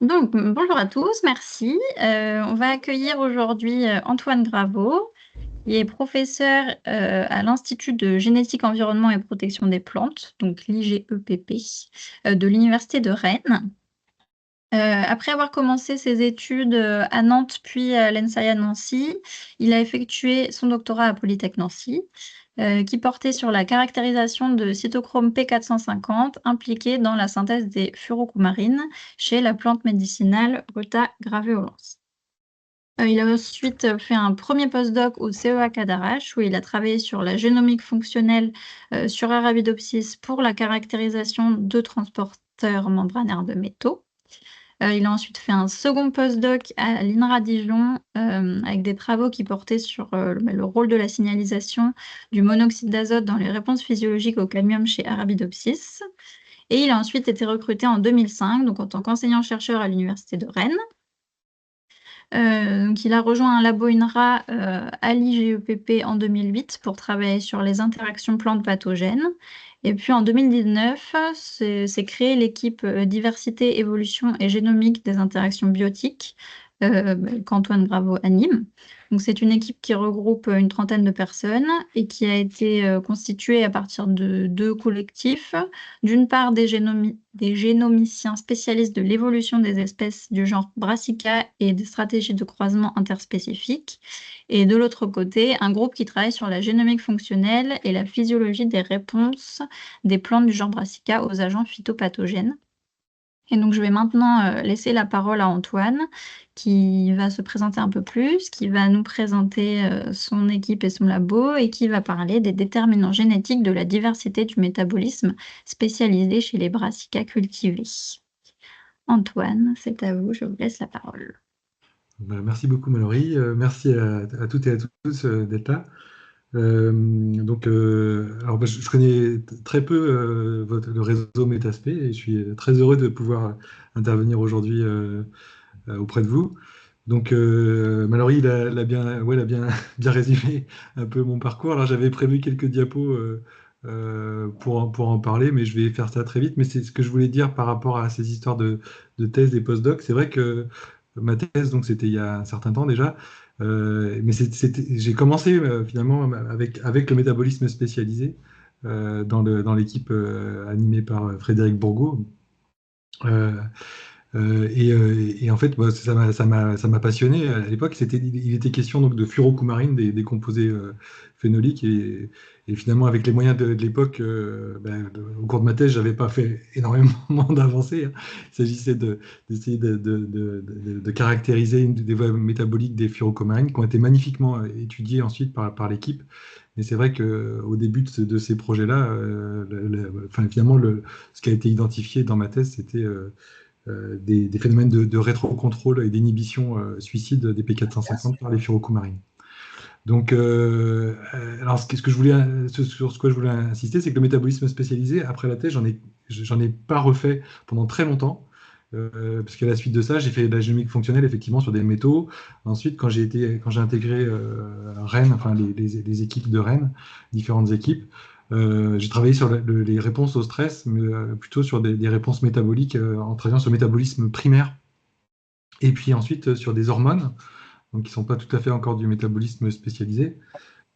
Donc, bonjour à tous, merci. On va accueillir aujourd'hui Antoine Graveau, qui est professeur à l'Institut de génétique, environnement et protection des plantes, donc l'IGEPP, de l'Université de Rennes. Après avoir commencé ses études à Nantes puis à l'ENSAI à Nancy, il a effectué son doctorat à Polytech Nancy, qui portait sur la caractérisation de cytochrome P450 impliqué dans la synthèse des furocoumarines chez la plante médicinale Rhuta graveolens. Il a ensuite fait un premier postdoc au CEA Cadarache, où il a travaillé sur la génomique fonctionnelle sur Arabidopsis pour la caractérisation de transporteurs membranaires de métaux. Il a ensuite fait un second postdoc à l'INRA Dijon avec des travaux qui portaient sur le rôle de la signalisation du monoxyde d'azote dans les réponses physiologiques au cadmium chez Arabidopsis. Et il a ensuite été recruté en 2005, donc en tant qu'enseignant-chercheur à l'Université de Rennes. Donc il a rejoint un labo INRA à l'IGEPP en 2008 pour travailler sur les interactions plantes pathogènes. Et puis en 2019, s'est créée l'équipe diversité, évolution et génomique des interactions biotiques qu'Antoine Graveau anime. Donc c'est une équipe qui regroupe une trentaine de personnes et qui a été constituée à partir de deux collectifs. D'une part, des génomiciens spécialistes de l'évolution des espèces du genre Brassica et des stratégies de croisement interspécifiques. Et de l'autre côté, un groupe qui travaille sur la génomique fonctionnelle et la physiologie des réponses des plantes du genre Brassica aux agents phytopathogènes. Et donc, je vais maintenant laisser la parole à Antoine, qui va se présenter un peu plus, qui va nous présenter son équipe et son labo, et qui va parler des déterminants génétiques de la diversité du métabolisme spécialisé chez les brassicas cultivés. Antoine, c'est à vous, je vous laisse la parole. Merci beaucoup Mallory, merci à toutes et à tous d'être là. Alors, je connais très peu le réseau Métaspé et je suis très heureux de pouvoir intervenir aujourd'hui auprès de vous. Donc, Mallory, il a bien, ouais, il a bien, bien résumé un peu mon parcours. Alors, j'avais prévu quelques diapos pour en parler, mais je vais faire ça très vite. Mais c'est ce que je voulais dire par rapport à ces histoires de thèse et post-doc. C'est vrai que ma thèse, donc, c'était il y a un certain temps déjà. Mais j'ai commencé finalement avec le métabolisme spécialisé dans l'équipe animée par Frédéric Bourgault. Euh, et en fait, bah, ça m'a passionné. À l'époque, il était question donc de furocoumarine, des composés phénoliques. Et finalement, avec les moyens de l'époque, au cours de ma thèse, j'avais pas fait énormément d'avancées, hein. Il s'agissait d'essayer de caractériser des voies métaboliques des furocoumarines qui ont été magnifiquement étudiées ensuite par l'équipe. Mais c'est vrai qu'au début de ces projets-là, enfin, finalement, ce qui a été identifié dans ma thèse, c'était des phénomènes de rétrocontrôle et d'inhibition suicide des P450 par les furocoumarines. Donc, alors ce que je voulais, sur ce que je voulais insister, c'est que le métabolisme spécialisé, après la thèse, j'en ai pas refait pendant très longtemps. Parce qu'à la suite de ça, j'ai fait de la génomique fonctionnelle effectivement sur des métaux. Ensuite, quand j'ai intégré Rennes, enfin les équipes de Rennes, différentes équipes, j'ai travaillé sur les réponses au stress, mais plutôt sur des réponses métaboliques en travaillant sur le métabolisme primaire. Et puis ensuite sur des hormones, donc qui ne sont pas tout à fait encore du métabolisme spécialisé.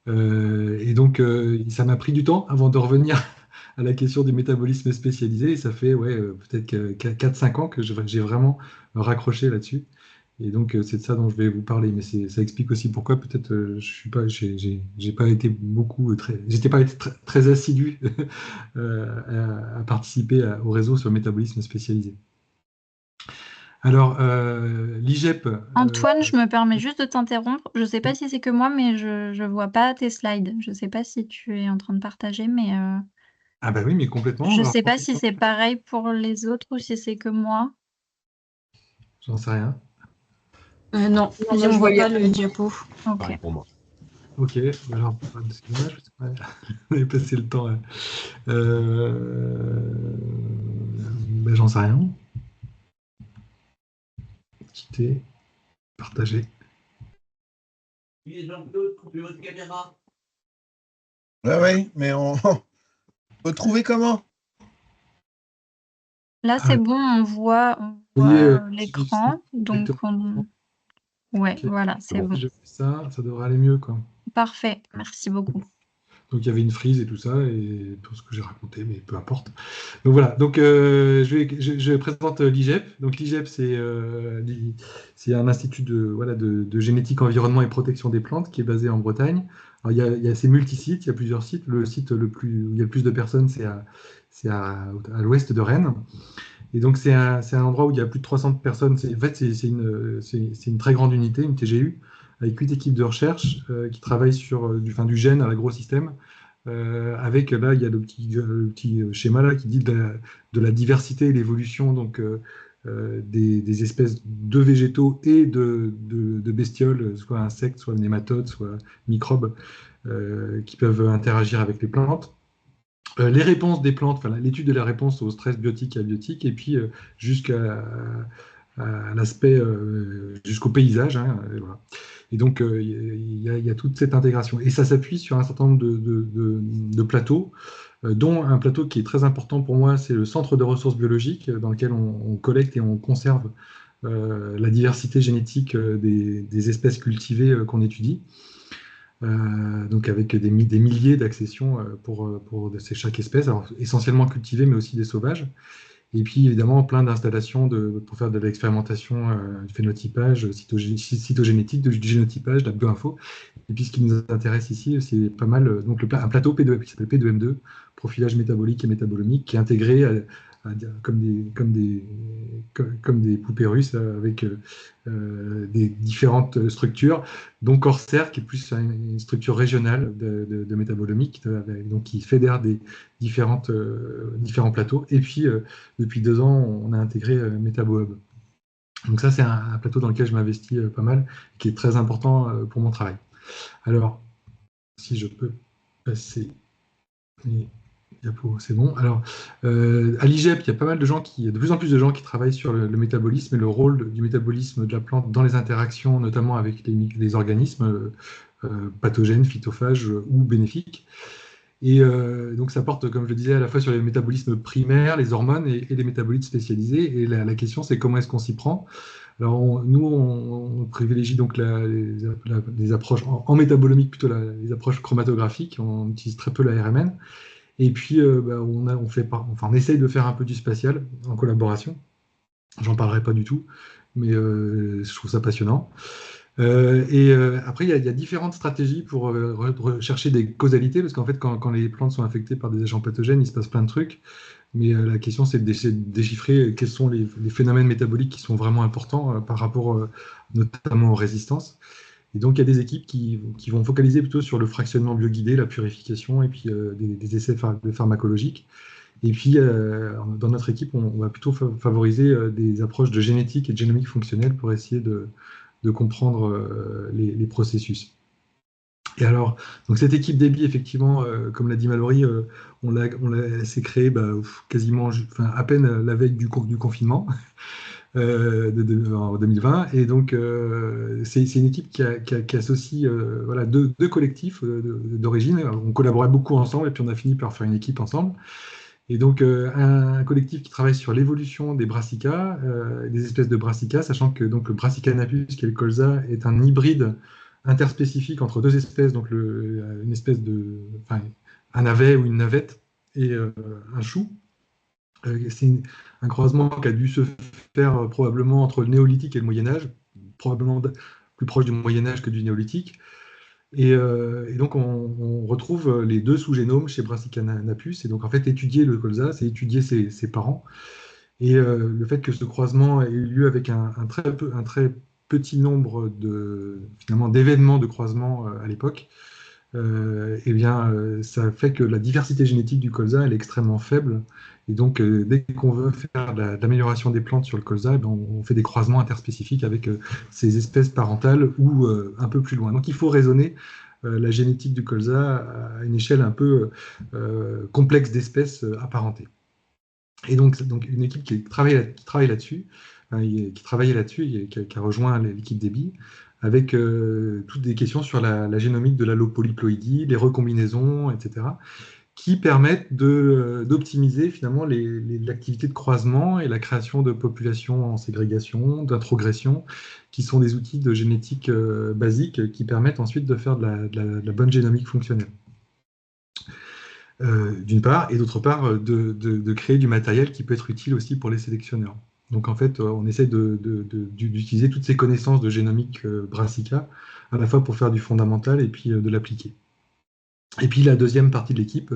Et donc, ça m'a pris du temps avant de revenir à la question du métabolisme spécialisé. Et ça fait ouais, peut-être 4-5 ans que j'ai vraiment raccroché là-dessus. Et donc, c'est de ça dont je vais vous parler. Mais ça explique aussi pourquoi peut-être je suis pas, j'ai pas été j'étais pas été très assidu à participer au réseau sur le métabolisme spécialisé. Alors, l'IGEP, Antoine, je me permets juste de t'interrompre. Je ne sais pas si c'est que moi, mais je ne vois pas tes slides. Je ne sais pas si tu es en train de partager, mais ah bah oui, mais complètement. je ne Alors, sais pas si c'est pareil pour les autres ou si c'est que moi. j'en sais rien. Non, Non, on moi, je voit voyais pas le rien. diapo. Ok. Pareil pour moi. Ok, alors, c'est dommage, parce que, ouais, on avait passé le temps. Ben, j'en sais rien. Quitter, partager. Oui, Jean-Claude, coupez votre caméra. Ouais, ouais, mais on peut trouver comment? Là, c'est Ah, bon, on voit, vous voyez, l'écran. Donc, exactement. ouais, Ok. voilà, C'est c'est bon, bon. si je fais ça, ça devrait aller mieux, quoi. Parfait, merci beaucoup. Donc il y avait une frise et tout ça, et tout ce que j'ai raconté, mais peu importe. Donc voilà, donc je présente l'IGEP. Donc l'IGEP, c'est un institut voilà, de génétique, environnement et protection des plantes qui est basé en Bretagne. Alors, il y a ces multisites, il y a plusieurs sites. Le site où il y a le plus de personnes, à l'ouest de Rennes. Et donc c'est un endroit où il y a plus de 300 personnes. En fait, c'est une très grande unité, une TGU, avec 8 équipes de recherche qui travaillent sur du gène à l'agro-système. Avec là, il y a le petit schéma là qui dit de la diversité et l'évolution donc des espèces de végétaux et de bestioles, soit insectes, soit nématodes, soit microbes, qui peuvent interagir avec les plantes. Les réponses des plantes, enfin l'étude de la réponse au stress biotique et abiotique, et puis jusqu'à à l'aspect, jusqu'au paysage, hein, et voilà. Et donc, il y a toute cette intégration. Et ça s'appuie sur un certain nombre de plateaux, dont un plateau qui est très important pour moi, c'est le centre de ressources biologiques, dans lequel on collecte et on conserve la diversité génétique des espèces cultivées qu'on étudie. Donc avec des milliers d'accessions pour chaque espèce, alors essentiellement cultivées, mais aussi des sauvages. Et puis évidemment plein d'installations pour faire de l'expérimentation, du phénotypage, cytogénétique, du génotypage, de la bioinfo. Et puis ce qui nous intéresse ici, c'est pas mal un plateau P2, qui s'appelle P2M2, profilage métabolique et métabolomique, qui est intégré comme des poupées russes avec des différentes structures, dont Corsair, qui est plus une structure régionale de métabolomique, donc qui fédère différents plateaux. Et puis depuis 2 ans, on a intégré MetaboHub. Donc ça, c'est un plateau dans lequel je m'investis pas mal, qui est très important pour mon travail. Alors, si je peux passer les diapos, c'est bon. Alors, à l'IGEP, il y a pas mal de gens il y a de plus en plus de gens qui travaillent sur le métabolisme et le rôle du métabolisme de la plante dans les interactions, notamment avec les organismes pathogènes, phytophages ou bénéfiques. Et donc, ça porte, comme je le disais, à la fois sur les métabolismes primaires, les hormones et les métabolites spécialisés. Et la question, c'est comment est-ce qu'on s'y prend? Alors, nous, on privilégie donc les approches en métabolomique, plutôt les approches chromatographiques. On utilise très peu la RMN. Et puis, on essaye de faire un peu du spatial en collaboration. J'en parlerai pas du tout, mais je trouve ça passionnant. Après, il y a différentes stratégies pour rechercher des causalités, parce qu'en fait, quand les plantes sont infectées par des agents pathogènes, il se passe plein de trucs. Mais la question, c'est d'essayer de déchiffrer quels sont les phénomènes métaboliques qui sont vraiment importants par rapport notamment aux résistances. Et donc, il y a des équipes qui vont focaliser plutôt sur le fractionnement bioguidé, la purification, et puis des essais pharmacologiques. Et puis, dans notre équipe, on va plutôt favoriser des approches de génétique et de génomique fonctionnelle pour essayer de comprendre les processus. Et alors, donc cette équipe DEBI, effectivement, comme l'a dit Mallory, s'est créée quasiment, à peine la veille du confinement en 2020. Et donc, c'est une équipe qui associe voilà, deux collectifs d'origine. On collaborait beaucoup ensemble et puis on a fini par faire une équipe ensemble. Et donc, un collectif qui travaille sur l'évolution des brassicas, des espèces de brassicas, sachant que donc, le Brassica napus, qui est le colza, est un hybride interspécifique entre deux espèces, donc une espèce un navet ou une navette et un chou. C'est un croisement qui a dû se faire probablement entre le néolithique et le Moyen-Âge, probablement plus proche du Moyen-Âge que du néolithique. Et donc, on retrouve les deux sous-génomes chez Brassica napus. Et donc, en fait, étudier le colza, c'est étudier ses parents. Et le fait que ce croisement ait eu lieu avec un très petit nombre finalement, d'événements de croisement à l'époque, eh bien, ça fait que la diversité génétique du colza, elle est extrêmement faible. Et donc, dès qu'on veut faire de l'amélioration des plantes sur le colza, eh ben, on fait des croisements interspécifiques avec ces espèces parentales ou un peu plus loin. Donc, il faut raisonner la génétique du colza à une échelle un peu complexe d'espèces apparentées. Et donc, une équipe qui travaille là-dessus, qui travaillait là-dessus, et qui a rejoint l'équipe DEBI, avec toutes des questions sur la génomique de l'allopolyploïdie, les recombinaisons, etc. qui permettent d'optimiser finalement l'activité de croisement et la création de populations en ségrégation, d'introgression, qui sont des outils de génétique basique qui permettent ensuite de faire de la bonne génomique fonctionnelle. D'une part, et d'autre part, de créer du matériel qui peut être utile aussi pour les sélectionneurs. Donc en fait, on essaie d'utiliser toutes ces connaissances de génomique Brassica, à la fois pour faire du fondamental et puis de l'appliquer. Et puis la deuxième partie de l'équipe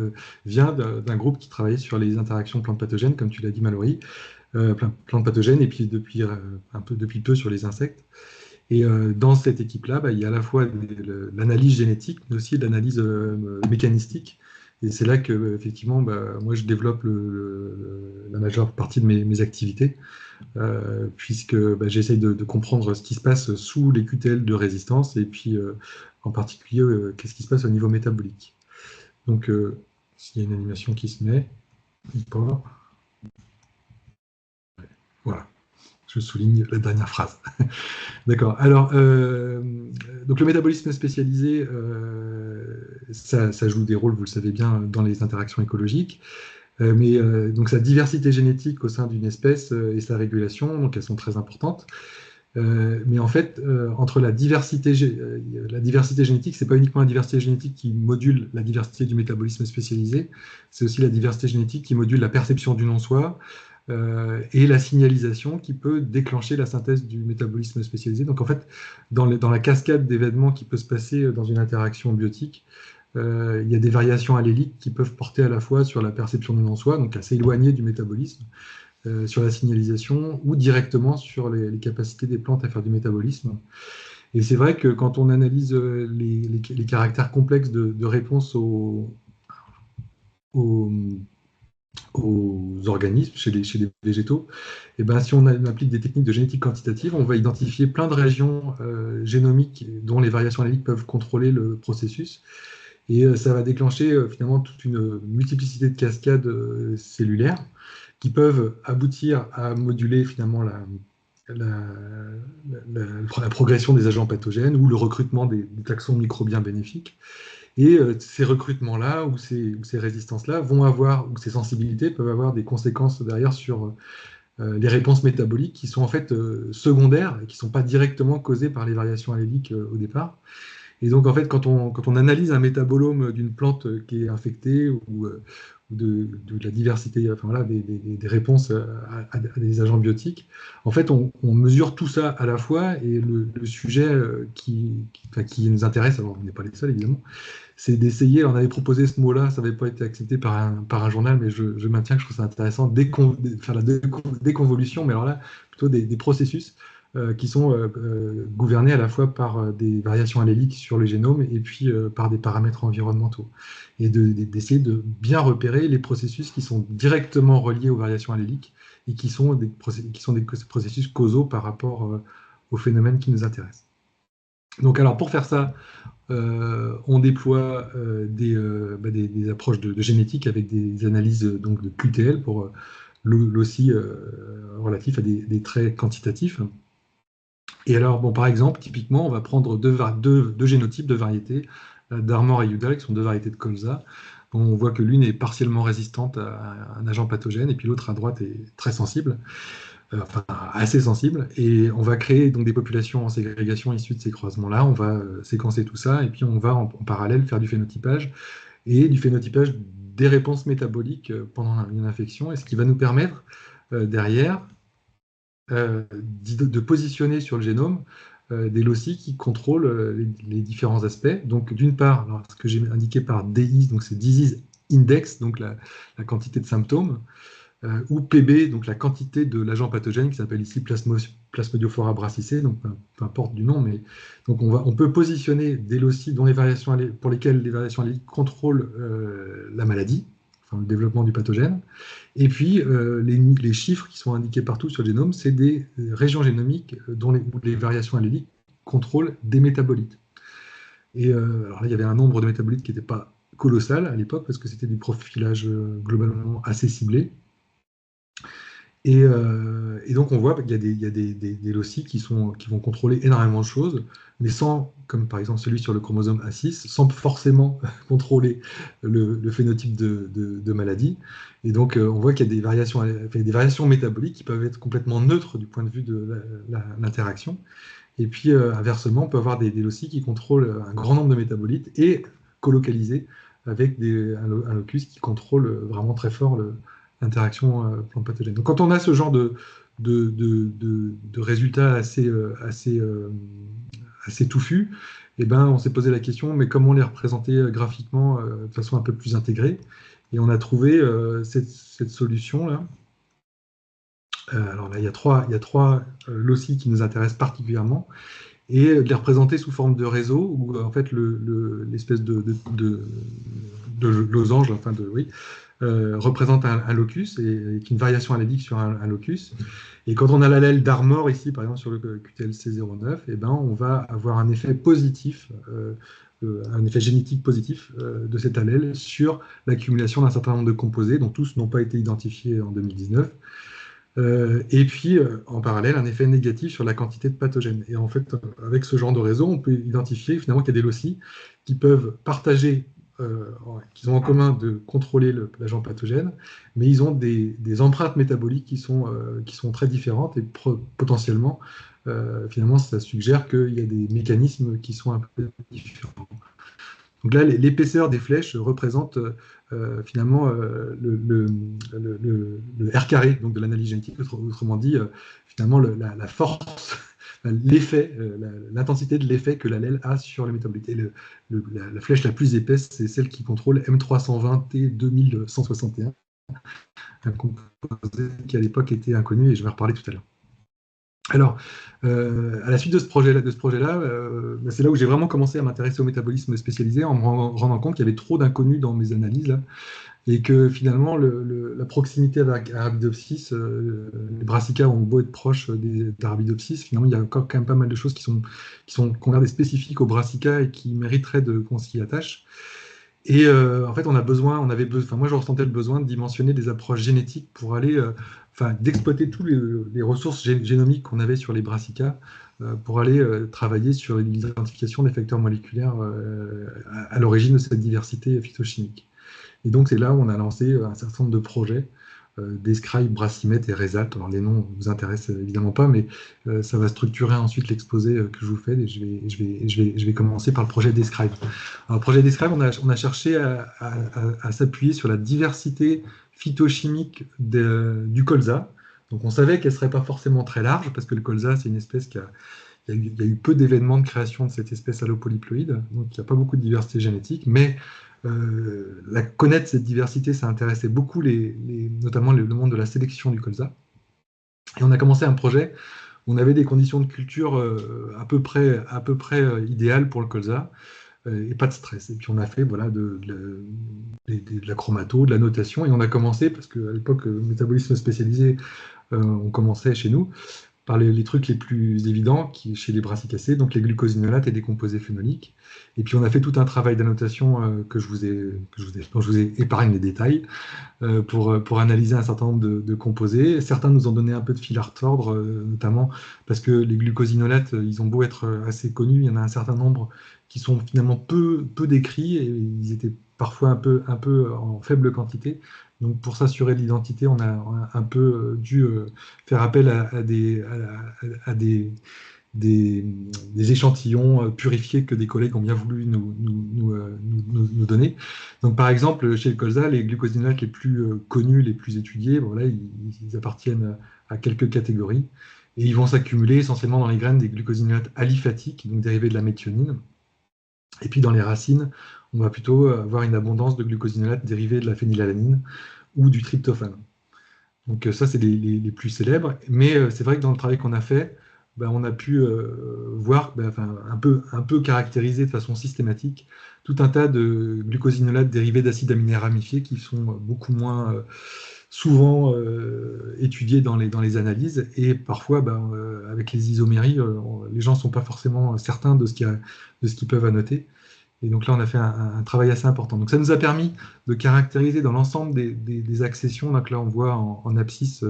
vient d'un groupe qui travaillait sur les interactions plantes pathogènes, comme tu l'as dit Mallory, plantes pathogènes, et puis depuis peu sur les insectes. Et dans cette équipe-là, il y a à la fois l'analyse génétique, mais aussi de l'analyse mécanistique. Et c'est là que, effectivement, moi, je développe la majeure partie de mes activités, puisque j'essaye de comprendre ce qui se passe sous les QTL de résistance, et puis en particulier, qu'est-ce qui se passe au niveau métabolique. Donc, s'il y a une animation qui se met, voilà, je souligne la dernière phrase. D'accord. Alors, donc le métabolisme spécialisé, ça joue des rôles, vous le savez bien, dans les interactions écologiques. Mais donc sa diversité génétique au sein d'une espèce et sa régulation, donc elles sont très importantes. Mais en fait, entre la diversité génétique, c'est pas uniquement la diversité génétique qui module la diversité du métabolisme spécialisé, c'est aussi la diversité génétique qui module la perception du non-soi et la signalisation qui peut déclencher la synthèse du métabolisme spécialisé. Donc en fait, dans la cascade d'événements qui peut se passer dans une interaction biotique, il y a des variations alléliques qui peuvent porter à la fois sur la perception du non-soi, donc assez éloignée du métabolisme, sur la signalisation, ou directement sur les capacités des plantes à faire du métabolisme. Et c'est vrai que quand on analyse les caractères complexes de réponse aux organismes, chez les végétaux, et ben, si on applique des techniques de génétique quantitative, on va identifier plein de régions génomiques dont les variations alléliques peuvent contrôler le processus. Et ça va déclencher finalement toute une multiplicité de cascades cellulaires qui peuvent aboutir à moduler finalement la progression des agents pathogènes ou le recrutement des taxons microbiens bénéfiques. Et ces recrutements-là ou ces résistances-là vont avoir, ou ces sensibilités peuvent avoir des conséquences derrière sur les réponses métaboliques qui sont en fait secondaires et qui ne sont pas directement causées par les variations alléliques au départ. Et donc, en fait, quand on analyse un métabolome d'une plante qui est infectée ou de la diversité, enfin, voilà, des réponses à des agents biotiques, en fait, on mesure tout ça à la fois. Et le sujet qui nous intéresse, alors on n'est pas les seuls évidemment, c'est d'essayer, on avait proposé ce mot-là, ça n'avait pas été accepté par un journal, mais je maintiens que je trouve ça intéressant, faire la déconvolution, mais alors là, plutôt des processus qui sont gouvernés à la fois par des variations alléliques sur le génome et puis par des paramètres environnementaux. Et d'essayer de bien repérer les processus qui sont directement reliés aux variations alléliques et qui sont des processus causaux par rapport aux phénomènes qui nous intéressent. Donc alors pour faire ça, on déploie des approches de génétique avec des analyses donc, de QTL pour aussi relatif à des traits quantitatifs. Et alors, bon, par exemple, typiquement, on va prendre deux génotypes de variétés, d'Armor et Udall, qui sont deux variétés de colza. On voit que l'une est partiellement résistante à un agent pathogène, et puis l'autre à droite est très sensible, enfin assez sensible. Et on va créer donc des populations en ségrégation issues de ces croisements-là. On va séquencer tout ça, et puis on va en parallèle faire du phénotypage, et du phénotypage des réponses métaboliques pendant une infection, et ce qui va nous permettre derrière de positionner sur le génome des loci qui contrôlent les différents aspects. Donc, d'une part, alors, ce que j'ai indiqué par DI, donc c'est Disease Index, donc la quantité de symptômes, ou PB, donc la quantité de l'agent pathogène qui s'appelle ici Plasmodiophora brassicée, donc peu importe du nom, mais donc on peut positionner des loci pour lesquels les variations alléliques contrôlent la maladie, enfin, le développement du pathogène. Et puis, les chiffres qui sont indiqués partout sur le génome, c'est des régions génomiques où les variations alléliques contrôlent des métabolites. Et alors là, il y avait un nombre de métabolites qui n'était pas colossal à l'époque, parce que c'était du profilage globalement assez ciblé. Et donc, on voit qu'il y a des loci qui vont contrôler énormément de choses, mais sans, comme par exemple celui sur le chromosome A6, sans forcément contrôler le phénotype de maladie. Et donc, on voit qu'il y a des variations métaboliques qui peuvent être complètement neutres du point de vue de l'interaction. Et puis, inversement, on peut avoir des loci qui contrôlent un grand nombre de métabolites et colocalisés avec un locus qui contrôle vraiment très fort l'interaction plante pathogène. Donc, quand on a ce genre de résultats assez touffus, eh ben, on s'est posé la question, mais comment les représenter graphiquement de façon un peu plus intégrée? Et on a trouvé cette solution-là. Alors là, il y a trois loci qui nous intéressent particulièrement, et de les représenter sous forme de réseau, où en fait l'espèce de losange, enfin oui, représente un locus, et avec une variation allélique sur un locus. Et quand on a l'allèle d'Armor ici, par exemple sur le QTLC09, eh ben, on va avoir un effet positif, un effet génétique positif de cet allèle sur l'accumulation d'un certain nombre de composés, dont tous n'ont pas été identifiés en 2019. Et puis, en parallèle, un effet négatif sur la quantité de pathogènes. Et en fait, avec ce genre de réseau, on peut identifier finalement qu'il y a des loci qui peuvent partager, qu'ils ont en commun de contrôler l'agent pathogène, mais ils ont des empreintes métaboliques qui sont très différentes, et potentiellement, finalement, ça suggère qu'il y a des mécanismes qui sont un peu différents. Donc là, l'épaisseur des flèches représente finalement le R carré, donc de l'analyse génétique, autrement dit, finalement la force, l'effet, l'intensité de l'effet que l'allèle a sur les métabolites. Et la flèche la plus épaisse, c'est celle qui contrôle M320T 2161, un composé qui à l'époque était inconnu, et je vais en reparler tout à l'heure. Alors, à la suite de ce projet-là, c'est là où j'ai vraiment commencé à m'intéresser au métabolisme spécialisé, en me rendant compte qu'il y avait trop d'inconnus dans mes analyses, là, et que finalement, la proximité avec Arabidopsis, les brassicas ont beau être proches d'Arabidopsis, finalement, il y a encore quand même pas mal de choses qui sont des spécifiques aux brassicas et qui mériteraient qu'on s'y attache. Et en fait, moi, je ressentais le besoin de dimensionner des approches génétiques pour aller, d'exploiter toutes les ressources génomiques qu'on avait sur les brassicas pour aller travailler sur l'identification des facteurs moléculaires à l'origine de cette diversité phytochimique. Et donc, c'est là où on a lancé un certain nombre de projets, Describe, Brassimet et Resalt. Alors, les noms ne vous intéressent évidemment pas, mais ça va structurer ensuite l'exposé que je vous fais, et je vais commencer par le projet Describe. Alors, le projet Describe, on a cherché à s'appuyer sur la diversité phytochimique du colza. Donc, on savait qu'elle ne serait pas forcément très large, parce que le colza, c'est une espèce il y a eu peu d'événements de création de cette espèce allopolyploïde, donc il n'y a pas beaucoup de diversité génétique, mais connaître cette diversité, ça intéressait beaucoup notamment le monde de la sélection du colza. Et on a commencé un projet où on avait des conditions de culture à peu près idéales pour le colza, et pas de stress. Et puis on a fait de la chromato, de la notation, et on a commencé, parce qu'à l'époque, le métabolisme spécialisé, on commençait chez nous, par les trucs les plus évidents chez les brassicacées, donc les glucosinolates et des composés phénoliques. Et puis on a fait tout un travail d'annotation dont je vous ai épargné les détails, pour analyser un certain nombre de composés. Certains nous ont donné un peu de fil à retordre, notamment parce que les glucosinolates, ils ont beau être assez connus, il y en a un certain nombre qui sont finalement peu décrits, et ils étaient parfois un peu en faible quantité. Donc pour s'assurer de l'identité, on a un peu dû faire appel à des échantillons purifiés que des collègues ont bien voulu nous donner. Donc par exemple, chez le colza, les glucosinolates les plus connus, les plus étudiés, ils appartiennent à quelques catégories, et ils vont s'accumuler essentiellement dans les graines des glucosinolates aliphatiques, donc dérivés de la méthionine. Et puis dans les racines, on va plutôt avoir une abondance de glucosinolates dérivés de la phénylalanine ou du tryptophane. Donc ça, c'est les plus célèbres. Mais c'est vrai que dans le travail qu'on a fait, on a pu voir, un peu caractériser de façon systématique tout un tas de glucosinolates dérivés d'acides aminés ramifiés qui sont beaucoup moins souvent étudiés dans les analyses. Et parfois, avec les isoméries, les gens ne sont pas forcément certains de ce qu'ils peuvent annoter. Et donc là, on a fait un travail assez important. Donc ça nous a permis de caractériser dans l'ensemble des accessions. Donc là, on voit en abscisse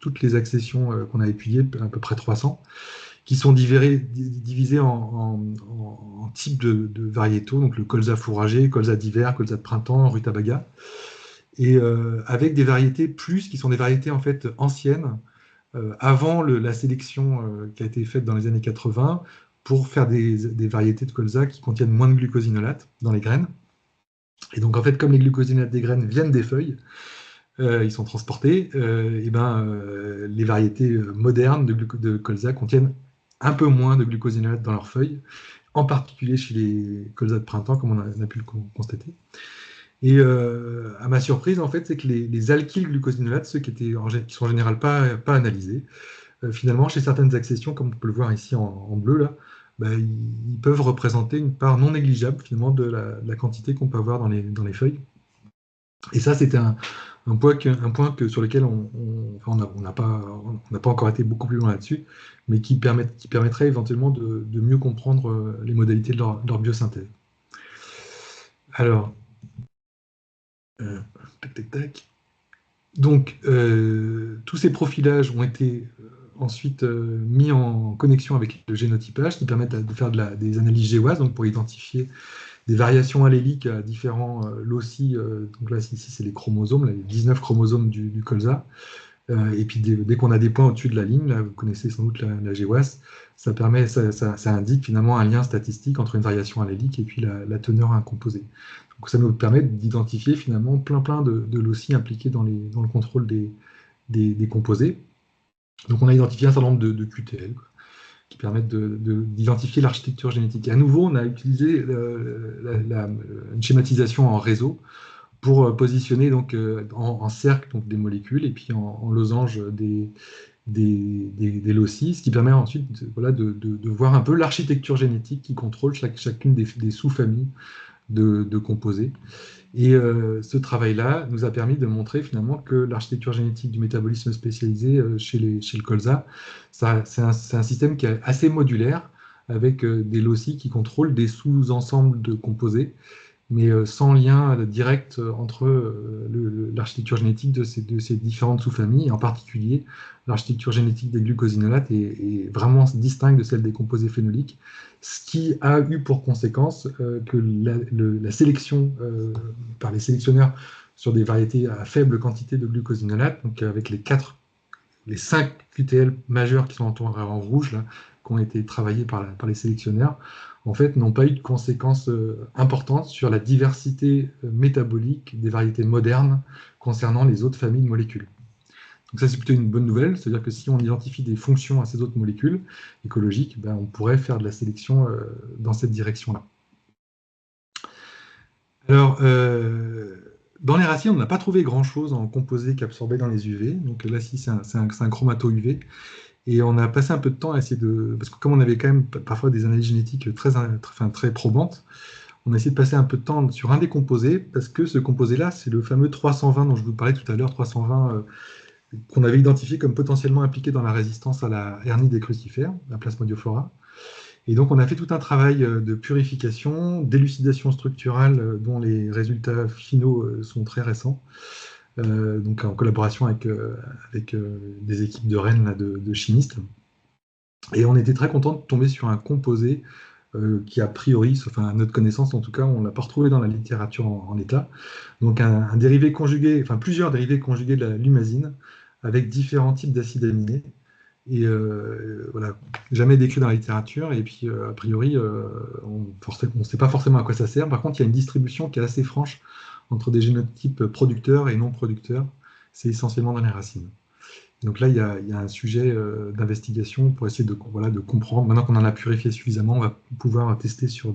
toutes les accessions qu'on a étudiées, à peu près 300, qui sont divisées en types de variétaux, donc le colza fourragé, colza d'hiver, colza de printemps, rutabaga, et avec des variétés plus, qui sont des variétés en fait anciennes, avant la sélection qui a été faite dans les années 80, pour faire des variétés de colza qui contiennent moins de glucosinolates dans les graines. Et donc en fait, comme les glucosinolates des graines viennent des feuilles, ils sont transportés, les variétés modernes de colza contiennent un peu moins de glucosinolates dans leurs feuilles, en particulier chez les colzas de printemps, comme on a pu le constater. Et à ma surprise, en fait, c'est que les alkyles glucosinolates, ceux qui sont en général pas analysés, finalement, chez certaines accessions, comme on peut le voir ici en bleu, là, ils peuvent représenter une part non négligeable, finalement, de la quantité qu'on peut avoir dans les feuilles. Et ça, c'était un point sur lequel on n'a pas encore été beaucoup plus loin là-dessus, mais qui permettrait éventuellement de mieux comprendre les modalités de leur biosynthèse. Alors, tac. Donc, tous ces profilages ont été ensuite mis en connexion avec le génotypage, qui permettent de faire des analyses GWAS, donc pour identifier des variations alléliques à différents loci. Donc là, ici, c'est les chromosomes, les 19 chromosomes du colza. Et puis, dès qu'on a des points au-dessus de la ligne, là, vous connaissez sans doute la GWAS, ça indique finalement un lien statistique entre une variation allélique et puis la teneur à un composé. Donc, ça nous permet d'identifier finalement plein de loci impliqués dans le contrôle des composés. Donc, on a identifié un certain nombre de QTL, qui permettent d'identifier l'architecture génétique. Et à nouveau, on a utilisé une schématisation en réseau pour positionner donc, en cercle donc, des molécules et puis en losange des loci, ce qui permet ensuite de voir un peu l'architecture génétique qui contrôle chacune des sous-familles de composés. Et ce travail-là nous a permis de montrer finalement que l'architecture génétique du métabolisme spécialisé chez le colza, c'est un système qui est assez modulaire, avec des loci qui contrôlent des sous-ensembles de composés, mais sans lien direct entre l'architecture génétique de ces différentes sous-familles, et en particulier l'architecture génétique des glucosinolates est vraiment distincte de celle des composés phénoliques, ce qui a eu pour conséquence que la sélection par les sélectionneurs sur des variétés à faible quantité de glucosinolates, donc avec les 5 QTL majeurs qui sont en rouge, là, qui ont été travaillés par les sélectionneurs, en fait, n'ont pas eu de conséquences importantes sur la diversité métabolique des variétés modernes concernant les autres familles de molécules. Donc ça, c'est plutôt une bonne nouvelle, c'est-à-dire que si on identifie des fonctions à ces autres molécules écologiques, on pourrait faire de la sélection dans cette direction-là. Alors, dans les racines, on n'a pas trouvé grand-chose en composé qui absorbait dans les UV. Donc là, ici, c'est un chromato-UV. Et on a passé un peu de temps à essayer parce que comme on avait quand même parfois des analyses génétiques très probantes, on a essayé de passer un peu de temps sur un des composés, parce que ce composé-là, c'est le fameux 320 dont je vous parlais tout à l'heure, 320 qu'on avait identifié comme potentiellement impliqué dans la résistance à la hernie des crucifères, la Plasmodioflora. Et donc on a fait tout un travail de purification, d'élucidation structurale, dont les résultats finaux sont très récents. Donc en collaboration avec des équipes de Rennes là, de chimistes. Et on était très content de tomber sur un composé qui a priori, à notre connaissance en tout cas, on ne l'a pas retrouvé dans la littérature en état. Donc un dérivé conjugué, plusieurs dérivés conjugués de la lumazine avec différents types d'acides aminés. Et voilà, jamais décrit dans la littérature. Et puis a priori, on ne sait pas forcément à quoi ça sert. Par contre, il y a une distribution qui est assez franche entre des génotypes producteurs et non producteurs, c'est essentiellement dans les racines. Donc là, il y a un sujet d'investigation pour essayer de comprendre. Maintenant qu'on en a purifié suffisamment, on va pouvoir tester sur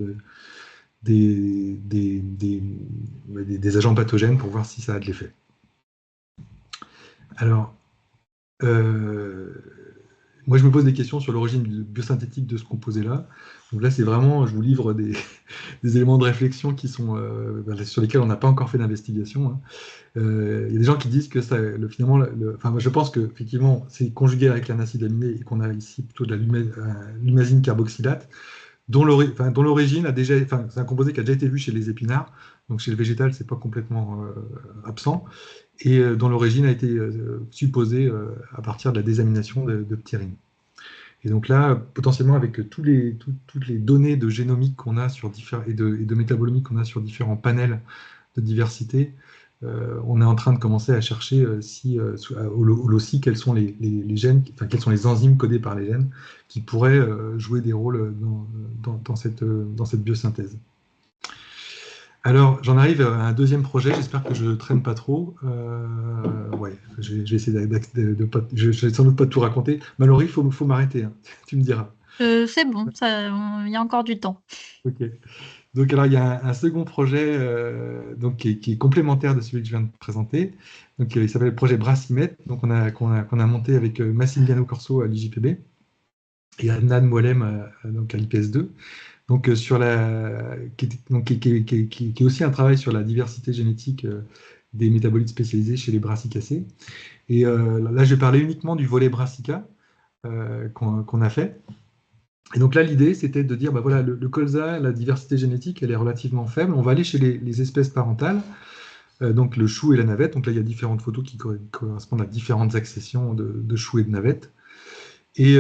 des agents pathogènes pour voir si ça a de l'effet. Alors, moi, je me pose des questions sur l'origine biosynthétique de ce composé-là. Donc là, c'est vraiment, je vous livre des éléments de réflexion qui sont, sur lesquels on n'a pas encore fait d'investigation. Hein. Il y a des gens qui disent que ça, finalement, je pense qu'effectivement, c'est conjugué avec un acide aminé et qu'on a ici plutôt de la lumazine carboxylate, dont l'origine a déjà, c'est un composé qui a déjà été vu chez les épinards, donc chez le végétal, c'est pas complètement absent. et dont l'origine a été supposée à partir de la désamination de ptérine. Et donc là, potentiellement, avec toutes les données de génomique qu'on a sur et de métabolomique qu'on a sur différents panels de diversité, on est en train de commencer à chercher au loci quels sont les gènes, enfin quelles sont les enzymes codées par les gènes qui pourraient jouer des rôles dans cette biosynthèse. Alors, j'en arrive à un deuxième projet, j'espère que je ne traîne pas trop. Ouais, je vais essayer je vais sans doute pas tout raconter. Mallory, il faut m'arrêter, hein. Tu me diras. C'est bon, il y a encore du temps. Ok. Donc, alors, il y a un second projet donc, qui est complémentaire de celui que je viens de présenter. Donc, il s'appelle le projet Brassimet, donc qu'on a monté avec Massimiliano Corso à l'IJPB et Adnan Moualem donc à l'IPS2. Donc, qui est aussi un travail sur la diversité génétique des métabolites spécialisés chez les brassicacées. Et là, je vais parler uniquement du volet brassica qu'on a fait. Et donc là, l'idée, c'était de dire, bah voilà, le colza, la diversité génétique, elle est relativement faible. On va aller chez les espèces parentales, donc le chou et la navette. Donc là, il y a différentes photos qui correspondent à différentes accessions de choux et de navettes. Et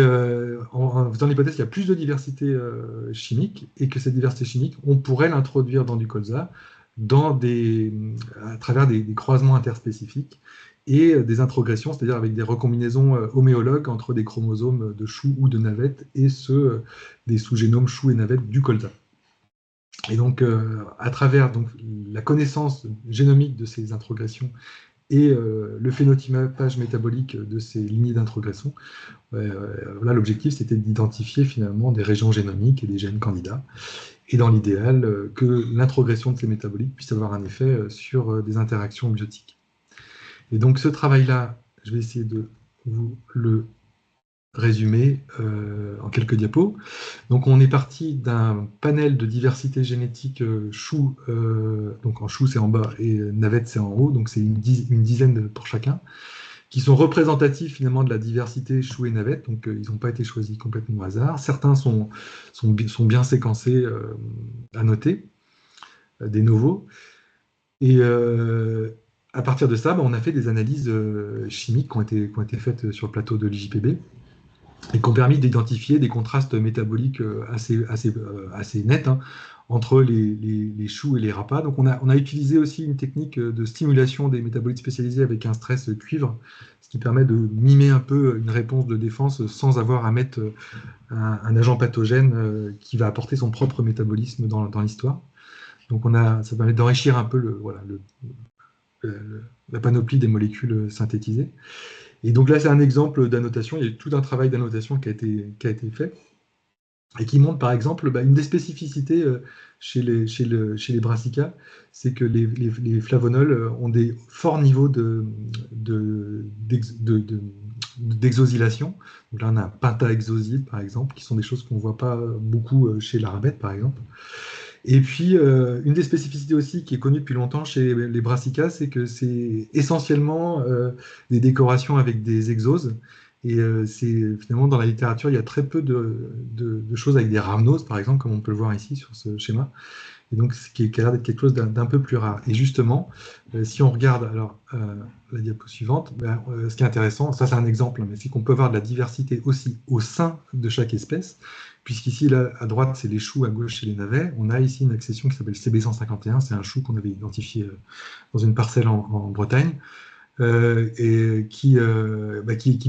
en faisant l'hypothèse qu'il y a plus de diversité chimique et que cette diversité chimique, on pourrait l'introduire dans du colza à travers des croisements interspécifiques et des introgressions, c'est-à-dire avec des recombinaisons homéologues entre des chromosomes de chou ou de navette et ceux des sous-génomes chou et navette du colza. Et donc, à travers la connaissance génomique de ces introgressions et le phénotypage métabolique de ces lignées d'introgression, là, l'objectif, c'était d'identifier finalement des régions génomiques et des gènes candidats, et dans l'idéal, que l'introgression de ces métabolites puisse avoir un effet sur des interactions biotiques. Et donc, ce travail-là, je vais essayer de vous le résumer en quelques diapos. Donc, on est parti d'un panel de diversité génétique chou, donc en chou c'est en bas et navette c'est en haut, donc c'est une dizaine pour chacun, qui sont représentatifs finalement de la diversité chou et navette, donc ils n'ont pas été choisis complètement au hasard. Certains sont bien séquencés à noter, des novos. Et à partir de ça, on a fait des analyses chimiques qui ont été faites sur le plateau de l'IJPB et qui ont permis d'identifier des contrastes métaboliques assez nets entre les choux et les rapas. Donc on a utilisé aussi une technique de stimulation des métabolites spécialisés avec un stress cuivre, ce qui permet de mimer un peu une réponse de défense sans avoir à mettre un agent pathogène qui va apporter son propre métabolisme dans l'histoire. Donc ça permet d'enrichir un peu la panoplie des molécules synthétisées. Et donc là, c'est un exemple d'annotation. Il y a tout un travail d'annotation qui a été fait et qui montre, par exemple, une des spécificités chez les brassicas, c'est que les flavonols ont des forts niveaux d'exosylation. Donc là, on a un pentaexoside, par exemple, qui sont des choses qu'on ne voit pas beaucoup chez la rabette, par exemple. Et puis, une des spécificités aussi qui est connue depuis longtemps chez les brassicas, c'est que c'est essentiellement des décorations avec des exoses. Et finalement, dans la littérature, il y a très peu de choses avec des rhamnoses, par exemple, comme on peut le voir ici sur ce schéma. Et donc, ce qui a l'air d'être quelque chose d'un peu plus rare. Et justement, si on regarde alors, la diapo suivante, ce qui est intéressant, ça c'est un exemple, mais c'est qu'on peut avoir de la diversité aussi au sein de chaque espèce, puisqu'ici, là, à droite, c'est les choux, à gauche, c'est les navets. On a ici une accession qui s'appelle CB151, c'est un chou qu'on avait identifié dans une parcelle en Bretagne, et qui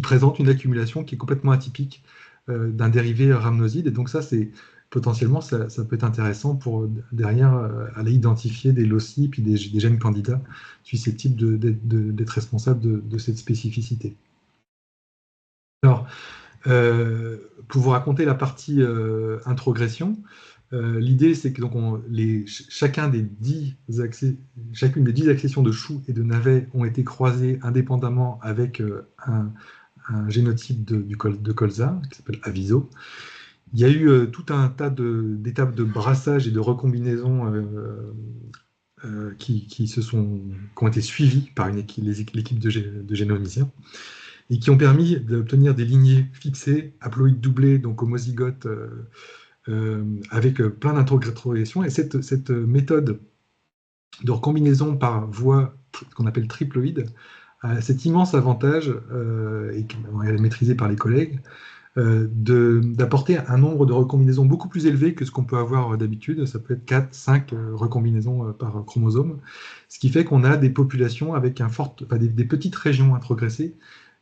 présente une accumulation qui est complètement atypique d'un dérivé rhamnoside. Et donc ça, c'est potentiellement, ça peut être intéressant pour derrière aller identifier des loci puis des gènes candidats susceptibles d'être responsables de cette spécificité. Alors, pour vous raconter la partie introgression, l'idée c'est que chacune des 10 accessions de choux et de navets ont été croisées indépendamment avec un génotype de colza qui s'appelle Aviso. Il y a eu tout un tas d'étapes de brassage et de recombinaison qui ont été suivies par l'équipe de génomiciens et qui ont permis d'obtenir des lignées fixées, haploïdes doublées, donc homozygotes, avec plein d'introgressions. Et cette méthode de recombinaison par voie qu'on appelle triploïde, a cet immense avantage, et qu'elle est maîtrisée par les collègues, d'apporter un nombre de recombinaisons beaucoup plus élevé que ce qu'on peut avoir d'habitude. Ça peut être 4, 5 recombinaisons par chromosome, ce qui fait qu'on a des populations avec des petites régions introgressées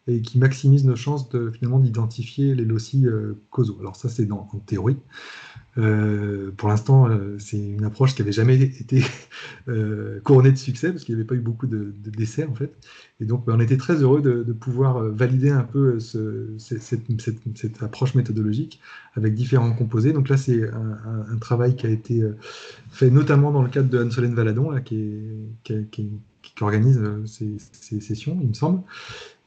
et qui maximisent nos chances finalement d'identifier les loci causaux. Alors ça, c'est en théorie. Pour l'instant, c'est une approche qui n'avait jamais été couronnée de succès, parce qu'il n'y avait pas eu beaucoup d'essais, en fait. Et donc, on était très heureux de pouvoir valider un peu cette approche méthodologique avec différents composés. Donc là, c'est un travail qui a été fait notamment dans le cadre de Anne-Solène Valadon, là, qui organise ces sessions, il me semble.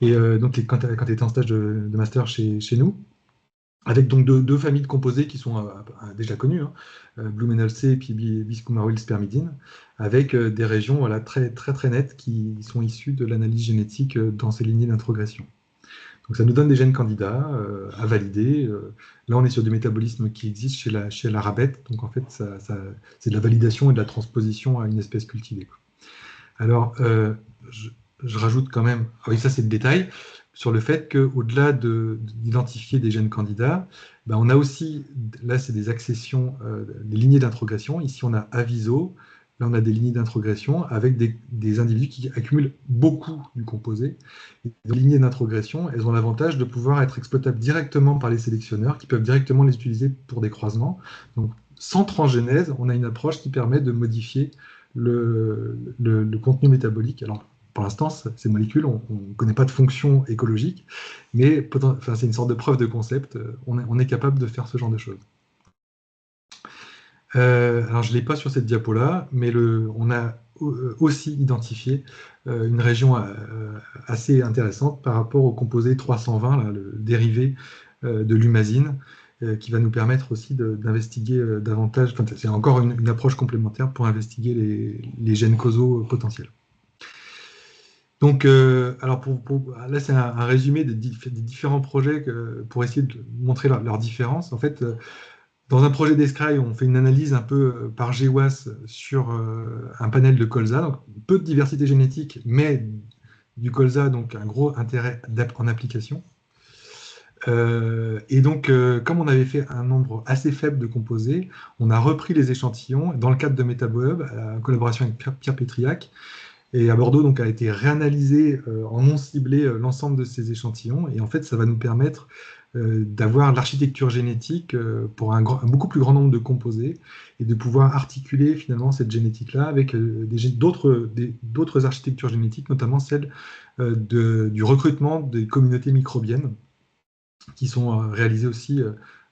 Et donc, quand elle était en stage de master chez nous, avec donc deux familles de composés qui sont déjà connues, hein, Blumenau C et puis Biscumaryl spermidine, avec des régions voilà, très, très, très nettes qui sont issues de l'analyse génétique dans ces lignées d'introgression. Donc ça nous donne des gènes candidats à valider. Là, on est sur du métabolisme qui existe chez la rabette, donc en fait, c'est de la validation et de la transposition à une espèce cultivée. Alors, je rajoute quand même, ah oui, ça c'est le détail, sur le fait qu'au-delà d'identifier des gènes candidats, ben on a aussi, là c'est des accessions, des lignées d'introgression. Ici on a aviso, là on a des lignées d'introgression avec des individus qui accumulent beaucoup du composé. Et les lignées d'introgression, elles ont l'avantage de pouvoir être exploitables directement par les sélectionneurs qui peuvent directement les utiliser pour des croisements. Donc sans transgénèse, on a une approche qui permet de modifier le contenu métabolique. Alors, pour l'instant, ces molécules, on ne connaît pas de fonction écologique, mais c'est une sorte de preuve de concept. On est capable de faire ce genre de choses. Alors, je ne l'ai pas sur cette diapo-là, mais on a aussi identifié une région assez intéressante par rapport au composé 320, là, le dérivé de l'humazine, qui va nous permettre aussi d'investiguer davantage, c'est encore une approche complémentaire pour investiguer les gènes causaux potentiels. Donc, alors là, c'est un résumé des différents projets pour essayer de montrer leur différence. En fait, dans un projet d'Escraille, on fait une analyse un peu par GWAS sur un panel de colza, donc peu de diversité génétique, mais du colza, donc un gros intérêt en application. Et donc, comme on avait fait un nombre assez faible de composés, on a repris les échantillons dans le cadre de MetaboHub, en collaboration avec Pierre Pétriac. Et à Bordeaux, donc, a été réanalysé en non ciblé l'ensemble de ces échantillons. Et en fait, ça va nous permettre d'avoir l'architecture génétique pour un beaucoup plus grand nombre de composés et de pouvoir articuler finalement cette génétique-là avec d'autres architectures génétiques, notamment celle du recrutement des communautés microbiennes qui sont réalisées aussi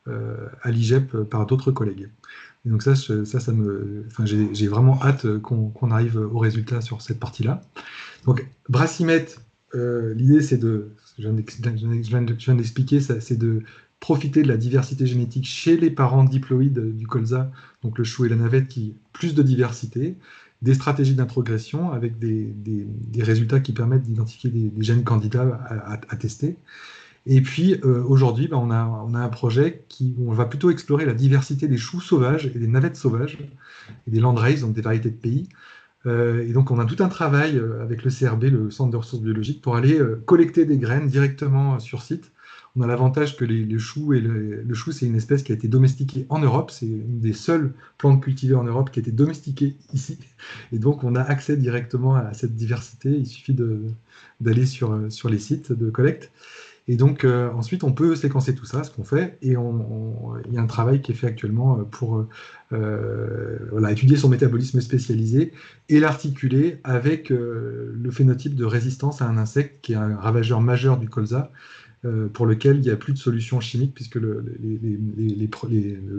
à l'IGEP par d'autres collègues. Et donc j'ai vraiment hâte qu'on arrive au résultat sur cette partie-là. Donc Bracymètre, l'idée c'est je viens d'expliquer, c'est de profiter de la diversité génétique chez les parents diploïdes du colza, donc le chou et la navette, plus de diversité, des stratégies d'introgression avec des résultats qui permettent d'identifier des gènes candidats à tester. Et puis, aujourd'hui, on a un projet où on va plutôt explorer la diversité des choux sauvages et des navettes sauvages, et des landraces, donc des variétés de pays. Et donc, on a tout un travail avec le CRB, le Centre de ressources biologiques, pour aller collecter des graines directement sur site. On a l'avantage que le chou, c'est une espèce qui a été domestiquée en Europe. C'est une des seules plantes cultivées en Europe qui a été domestiquée ici. Et donc, on a accès directement à cette diversité. Il suffit d'aller sur les sites de collecte. Et donc, ensuite, on peut séquencer tout ça, ce qu'on fait, et il y a un travail qui est fait actuellement pour étudier son métabolisme spécialisé et l'articuler avec le phénotype de résistance à un insecte qui est un ravageur majeur du colza, pour lequel il n'y a plus de solution chimique, puisque le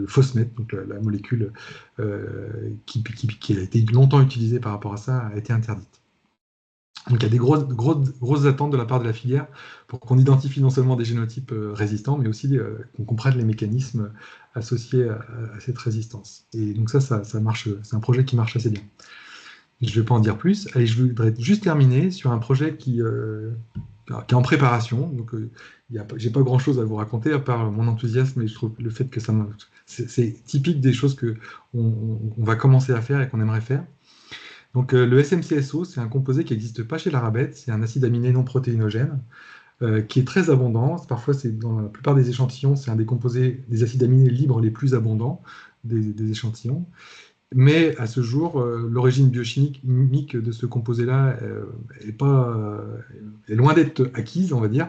phosmètre, donc la molécule qui a été longtemps utilisée par rapport à ça, a été interdite. Donc il y a des grosses attentes de la part de la filière pour qu'on identifie non seulement des génotypes résistants, mais aussi qu'on comprenne les mécanismes associés à cette résistance. Et donc ça marche, c'est un projet qui marche assez bien. Je ne vais pas en dire plus. Allez, je voudrais juste terminer sur un projet qui est en préparation. Donc j'ai pas grand-chose à vous raconter à part mon enthousiasme et je trouve le fait que c'est typique des choses qu'on va commencer à faire et qu'on aimerait faire. Donc le SMCSO, c'est un composé qui n'existe pas chez l'arabette, c'est un acide aminé non protéinogène qui est très abondant. Parfois, dans la plupart des échantillons, c'est un des composés des acides aminés libres les plus abondants des échantillons. Mais à ce jour, l'origine biochimique de ce composé-là est loin d'être acquise, on va dire,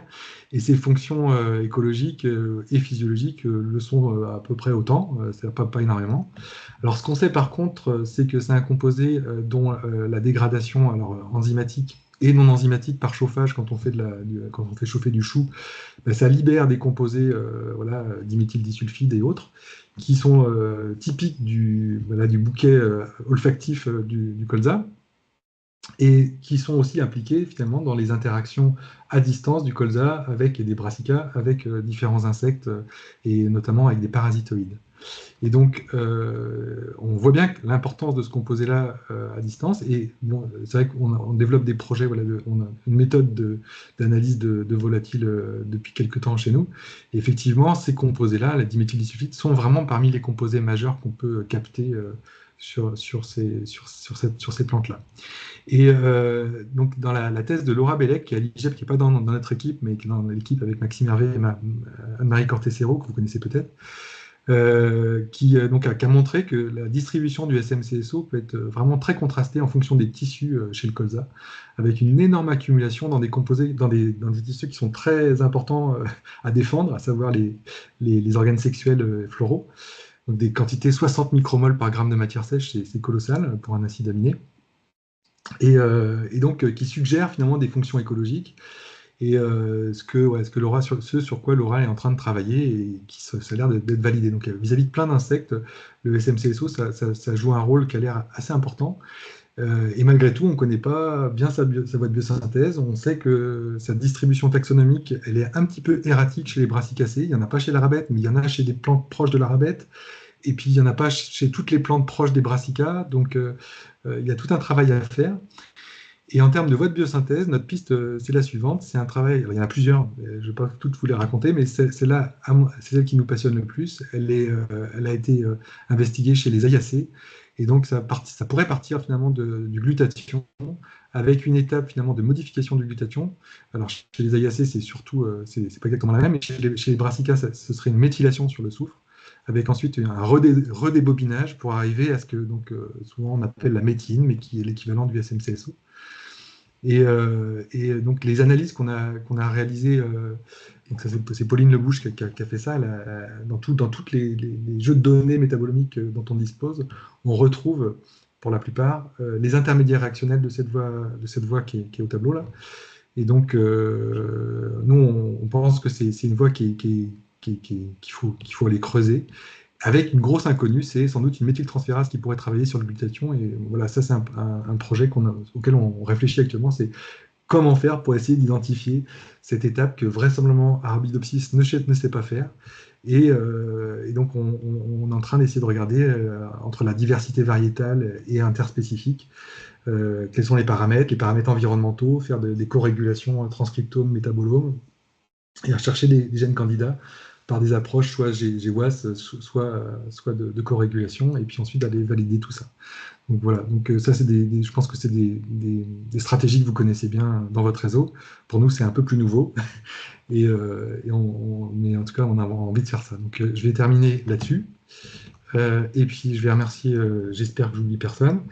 et ses fonctions écologiques et physiologiques le sont à peu près autant, c'est pas énormément. Alors ce qu'on sait par contre, c'est que c'est un composé dont la dégradation enzymatique et non enzymatique par chauffage, quand on fait, quand on fait chauffer du chou, ben, ça libère des composés voilà, diméthyldisulfide et autres, qui sont typiques voilà, du bouquet olfactif du colza, et qui sont aussi impliqués finalement dans les interactions à distance du colza avec des brassicas, avec différents insectes, et notamment avec des parasitoïdes. Et donc, on voit bien l'importance de ce composé-là à distance. Et bon, c'est vrai qu'on développe des projets, voilà, on a une méthode d'analyse de volatiles depuis quelques temps chez nous. Et effectivement, ces composés-là, la diméthyldisulfide, sont vraiment parmi les composés majeurs qu'on peut capter sur ces plantes-là. Et donc, dans la thèse de Laura Bellec, qui est à l'IGEP, qui n'est pas dans notre équipe, mais qui est dans l'équipe avec Maxime Hervé et Anne-Marie Cortesero, que vous connaissez peut-être, qui a montré que la distribution du SMCSO peut être vraiment très contrastée en fonction des tissus chez le colza, avec une énorme accumulation dans des composés, dans des tissus qui sont très importants à défendre, à savoir les organes sexuels floraux. Donc des quantités 60 micromoles par gramme de matière sèche, c'est colossal pour un acide aminé. Et donc qui suggère finalement des fonctions écologiques. Et ce sur quoi Laura est en train de travailler et ça a l'air d'être validé. Donc vis-à-vis de plein d'insectes, le SMCSO, ça joue un rôle qui a l'air assez important. Et malgré tout, on ne connaît pas bien sa voie de biosynthèse. On sait que sa distribution taxonomique, elle est un petit peu erratique chez les brassicacées. Il n'y en a pas chez l'arabette, mais il y en a chez des plantes proches de l'arabette. Et puis, il n'y en a pas chez toutes les plantes proches des brassicas. Donc, il y a tout un travail à faire. Et en termes de voie de biosynthèse, notre piste, c'est la suivante. C'est un travail, alors, il y en a plusieurs, je ne vais pas toutes vous les raconter, mais c'est celle qui nous passionne le plus. Elle a été investiguée chez les Ayacées. Et donc, ça pourrait partir finalement du glutathion, avec une étape finalement de modification du glutathion. Alors, chez les Ayacées, c'est surtout, c'est pas exactement la même, mais chez les brassicas, ce serait une méthylation sur le soufre, avec ensuite un redébobinage pour arriver à ce que donc, souvent on appelle la méthine, mais qui est l'équivalent du SMCSO. Et donc les analyses qu'on a réalisées, donc c'est Pauline Lebouche qui a fait ça, dans tous les jeux de données métabolomiques dont on dispose, on retrouve pour la plupart les intermédiaires réactionnels de cette voie qui est au tableau là. Et donc nous on pense que c'est une voie qu'il faut aller creuser. Avec une grosse inconnue, c'est sans doute une méthyltransférase qui pourrait travailler sur le glutathion. Et voilà, ça, c'est un projet auquel on réfléchit actuellement. C'est comment faire pour essayer d'identifier cette étape que vraisemblablement Arabidopsis ne sait pas faire. Et donc, on est en train d'essayer de regarder entre la diversité variétale et interspécifique, quels sont les paramètres environnementaux, faire des corrégulations transcriptome, métabolome, et rechercher des gènes candidats par des approches soit GWAS, soit de corrégulation, et puis ensuite d'aller valider tout ça. Donc voilà, donc ça je pense que c'est des stratégies que vous connaissez bien dans votre réseau. Pour nous, c'est un peu plus nouveau, mais en tout cas, on a envie de faire ça. Donc je vais terminer là-dessus. Et puis je vais remercier, j'espère que je n'oublie personne,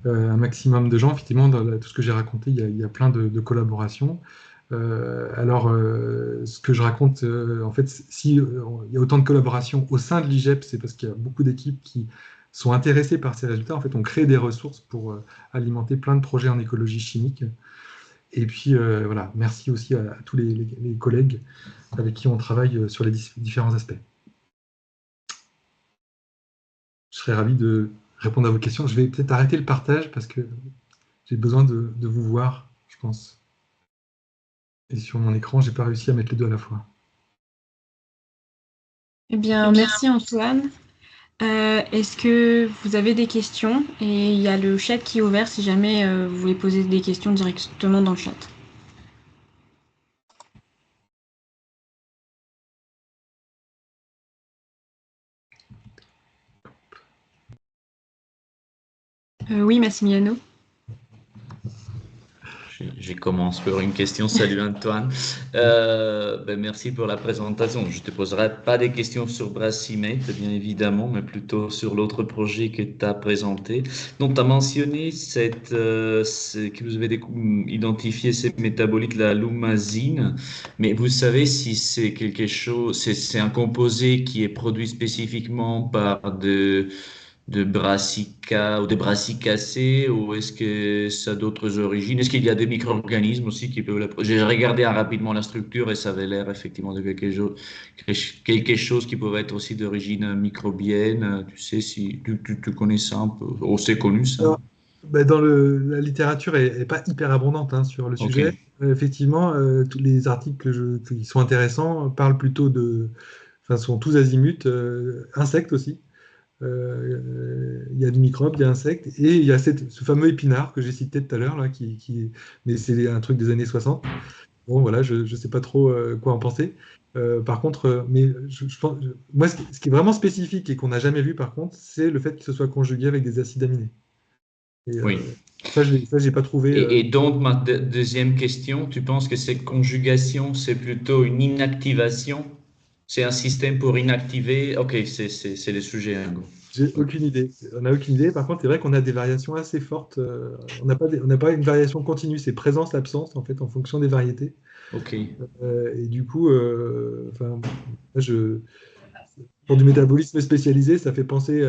un maximum de gens. Effectivement, dans tout ce que j'ai raconté, il y a plein de collaborations. Ce que je raconte, en fait, si il y a autant de collaborations au sein de l'IGEP, c'est parce qu'il y a beaucoup d'équipes qui sont intéressées par ces résultats. En fait, on crée des ressources pour alimenter plein de projets en écologie chimique. Et puis, voilà, merci aussi à tous les collègues avec qui on travaille sur les différents aspects. Je serais ravi de répondre à vos questions. Je vais peut-être arrêter le partage parce que j'ai besoin de vous voir, je pense. Et sur mon écran, j'ai pas réussi à mettre les deux à la fois. Eh bien, merci Antoine. Est-ce que vous avez des questions? Et il y a le chat qui est ouvert si jamais vous voulez poser des questions directement dans le chat. Oui, Massimiliano. Je commence par une question. Salut Antoine. Merci pour la présentation. Je ne te poserai pas des questions sur Bracimate, bien évidemment, mais plutôt sur l'autre projet que tu as présenté. Donc, tu as mentionné que vous avez identifié ces métabolites, la lumazine, mais vous savez si c'est quelque chose, c'est un composé qui est produit spécifiquement par de brassica ou de brassicacées, ou est-ce que ça a d'autres origines? Est-ce qu'il y a des micro-organismes aussi qui peuvent la... J'ai regardé rapidement la structure et ça avait l'air effectivement de quelque chose qui pouvait être aussi d'origine microbienne. Tu sais si tu connais ça un peu, ou c'est connu ça? Alors, la littérature est pas hyper abondante hein, sur le Ok, sujet. Effectivement, tous les articles qui sont intéressants parlent plutôt enfin, sont tous azimuts, insectes aussi. Il y a du microbe, il y a insectes, et il y a ce fameux épinard que j'ai cité tout à l'heure, là, mais c'est un truc des années 60. Bon, voilà, je ne sais pas trop quoi en penser. Par contre, mais je pense, moi, ce qui est vraiment spécifique et qu'on n'a jamais vu, par contre, c'est le fait que ce soit conjugué avec des acides aminés. Et oui. ça, j'ai pas trouvé. Et donc, ma deuxième question, tu penses que cette conjugation, c'est plutôt une inactivation? C'est un système pour inactiver? Ok, c'est le sujet, hein, go. J'ai Ok. aucune idée. On n'a aucune idée. Par contre, c'est vrai qu'on a des variations assez fortes. On n'a pas une variation continue. C'est présence, absence, en fait, en fonction des variétés. Ok. Et du coup, enfin, moi, pour du métabolisme spécialisé, ça fait penser